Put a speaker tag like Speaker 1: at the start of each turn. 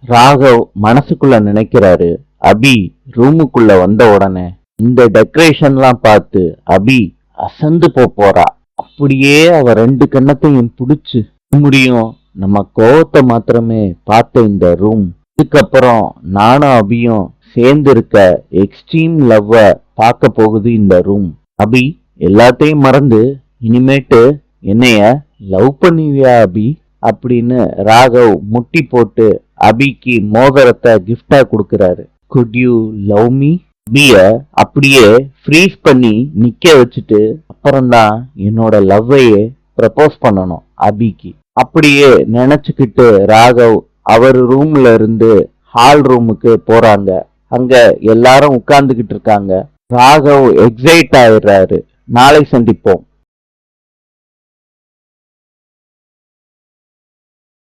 Speaker 1: ராகவ் மனசுக்குள்ள நினைக்கிறாரு. அபி ரூமுக்குள்ள வந்த உடனே இந்த டெக்கரேஷன்லாம் பார்த்து அபி அசந்து போறா. அப்படியே அவ ரெண்டு கண்ணத்தையும் புடிச்சு முடியும். நம்ம கோவத்தை மாத்திரமே பார்த்த இந்த ரூம் இதுக்கப்புறம் நானும் அபியும் சேர்ந்து இருக்க எக்ஸ்ட்ரீம் லவ்வ பார்க்க போகுது இந்த ரூம். அபி எல்லாத்தையும் மறந்து இனிமேட்டு என்னைய லவ் பண்ணுவியா அபி அப்படின்னு ராகவ் முட்டி போட்டு அபிக்கு மோதிரத்தை கிஃப்டா கொடுக்கறாரு. Good you love me? அபிய அப்படியே ஃப்ரீஸ் பண்ணி நிக்க வச்சுட்டு அப்புறம்தான் என்னோட லவ்வையே ப்ரப்போஸ் பண்ணணும் அபிக்கு. அப்படியே நினைச்சுக்கிட்டு ராகவ் அவர் ரூம்ல இருந்து ஹால் ரூமுக்கு போறாங்க. அங்க எல்லாரும் உட்கார்ந்துகிட்டு இருக்காங்க. ராகவ் எக்ஸைட் ஆயிடுறாரு. நாளை சந்திப்போம்.